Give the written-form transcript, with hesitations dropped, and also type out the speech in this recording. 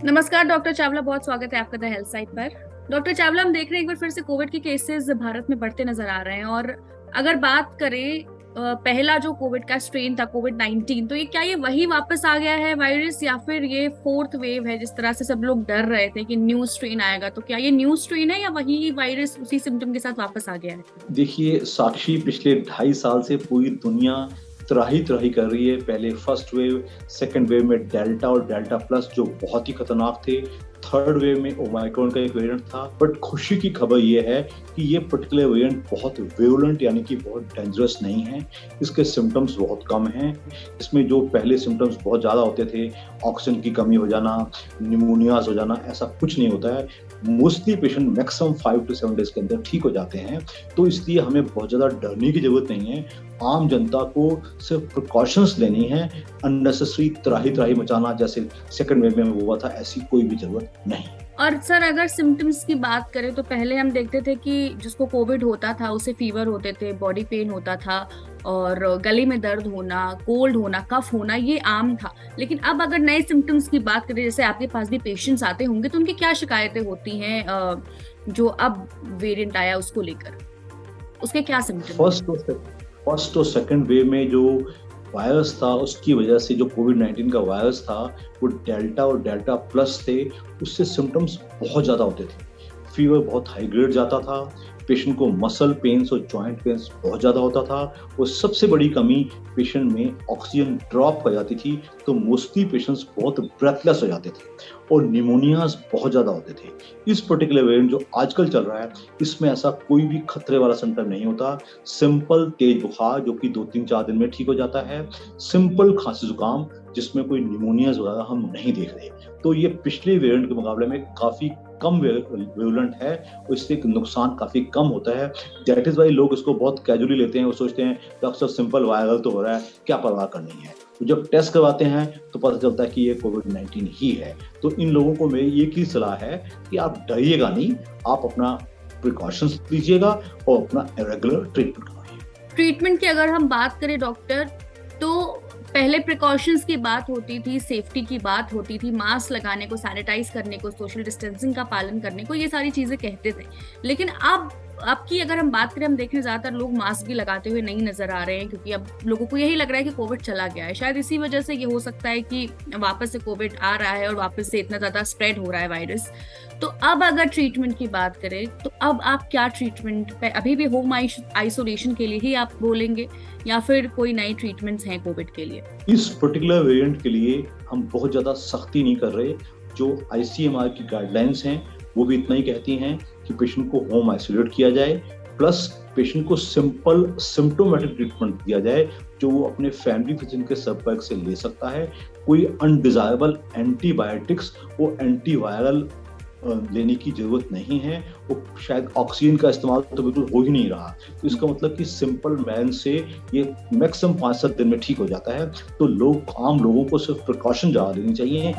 नमस्कार डॉक्टर चावला, बहुत स्वागत है आपका द हेल्थ साइट पर। डॉक्टर चावला, हम देख रहे हैं एक बार फिर से कोविड के केसेस भारत में बढ़ते नजर आ रहे हैं। और अगर बात करें पहला जो कोविड का स्ट्रेन था कोविड-19, तो ये वही वापस आ गया है वायरस, या फिर ये फोर्थ वेव है? जिस तरह से सब लोग डर रहे थे कि न्यू स्ट्रेन आएगा, तो क्या ये न्यू स्ट्रेन है या वही वायरस उसी सिम्टम के साथ वापस आ गया है? देखिए साक्षी, पिछले 2.5 साल से पूरी दुनिया त्राही त्राही कर रही है। पहले फर्स्ट वेव, सेकंड वेव में डेल्टा और डेल्टा प्लस जो बहुत ही खतरनाक थे, थर्ड वेव में ओमाइक्रॉन का एक वेरिएंट था। बट खुशी की खबर ये है कि ये पर्टिकुलर वेरिएंट बहुत वेरुलेंट यानी कि बहुत डेंजरस नहीं है। इसके सिम्टम्स बहुत कम हैं। इसमें जो पहले सिम्टम्स बहुत ज़्यादा होते थे, ऑक्सीजन की कमी हो जाना, निमोनियाज हो जाना, ऐसा कुछ नहीं होता है। Mostly patient maximum 5 to 7 days के अंदर ठीक हो जाते हैं। तो इसलिए हमें बहुत ज़्यादा डरने की जरूरत नहीं है। आम जनता को सिर्फ प्रिकॉशंस लेनी है। अननेसेसरी त्राही त्राही मचाना जैसे सेकंड वेव में हुआ था, ऐसी कोई भी जरूरत नहीं। और सर, अगर सिम्टम्स की बात करें तो पहले हम देखते थे कि जिसको कोविड होता था उसे फीवर होते थे, बॉडी पेन होता था और गले में दर्द होना, कोल्ड होना, कफ होना, ये आम था। लेकिन अब अगर नए सिम्टम्स की बात करें, जैसे आपके पास भी पेशेंट्स आते होंगे, तो उनकी क्या शिकायतें होती हैं जो अब वेरिएंट आया उसको लेकर? उसके क्या सिम्टम्स? फर्स्ट और सेकंड वेव में जो वायरस था, उसकी वजह से जो कोविड-19 का वायरस था वो डेल्टा और डेल्टा प्लस थे, उससे सिम्टम्स बहुत ज़्यादा होते थे। फीवर बहुत हाई ग्रेड जाता था, पेशेंट को मसल पेन्स और जॉइंट पेन्स बहुत ज़्यादा होता था, और सबसे बड़ी कमी पेशेंट में ऑक्सीजन ड्रॉप हो जाती थी, तो मोस्टली पेशेंट्स बहुत ब्रेथलेस हो जाते थे और निमोनियाज बहुत ज़्यादा होते थे। इस पर्टिकुलर वेरिएंट जो आजकल चल रहा है, इसमें ऐसा कोई भी खतरे वाला सिम्टम नहीं होता। सिंपल तेज बुखार जो कि 2-3-4 दिन में ठीक हो जाता है, सिंपल खांसी जुकाम जिसमें कोई निमोनियाज वगैरह हम नहीं देख रहे। तो ये पिछले वेरिएंट के मुकाबले में काफ़ी कम वेरुलेंट है और इससे नुकसान काफ़ी कम होता है। दैट इज़ वाई लोग इसको बहुत कैजुअली लेते हैं। वो सोचते हैं डॉक्टर साहब सिंपल वायरल तो हो रहा है, क्या परवाह करनी है। तो जब टेस्ट करवाते हैं तो पता चलता है कि ये कोविड-19 ही है। तो इन लोगों को मेरी एक ही सलाह है कि आप डरिएगा नहीं, आप अपना प्रिकॉशंस लीजिएगा और अपना रेगुलर ट्रीटमेंट करवाइए। ट्रीटमेंट की अगर हम बात करें डॉक्टर, तो पहले प्रिकॉशंस की बात होती थी, सेफ्टी की बात होती थी, मास्क लगाने को, सैनिटाइज करने को, सोशल डिस्टेंसिंग का पालन करने को, ये सारी चीजें कहते थे। लेकिन अब आपकी अगर हम बात करें, हम देख रहे हैं ज्यादातर लोग मास्क भी लगाते हुए नहीं नजर आ रहे हैं, क्योंकि अब लोगों को यही लग रहा है कि कोविड चला गया है। शायद इसी वजह से ये हो सकता है कि वापस से कोविड आ रहा है और वापस से इतना ज्यादा स्प्रेड हो रहा है वायरस। तो अब अगर ट्रीटमेंट की बात करें तो अब आप क्या ट्रीटमेंट पे, अभी भी होम आइसोलेशन के लिए ही आप बोलेंगे या फिर कोई नई ट्रीटमेंट्स हैं कोविड के लिए? इस पर्टिकुलर वेरिएंट के लिए हम बहुत ज़्यादा सख्ती नहीं कर रहे। जो ICMR की गाइडलाइंस हैं वो भी इतना ही कहती हैं कि पेशेंट को होम आइसोलेट किया जाए, प्लस पेशेंट को सिंपल सिम्प्टोमेटिक ट्रीटमेंट दिया जाए जो वो अपने फैमिली फिजिशियन के संपर्क से ले सकता है। कोई अनडिजायरेबल एंटीबायोटिक्स वो एंटीवायरल लेने की जरूरत नहीं है। वो शायद ऑक्सीजन का इस्तेमाल तो बिल्कुल हो ही नहीं रहा। तो इसका मतलब कि सिंपल मैन से ये मैक्सिमम 5-7 दिन में ठीक हो जाता है। तो आम लोगों को सिर्फ प्रिकॉशन ज़्यादा लेनी चाहिए।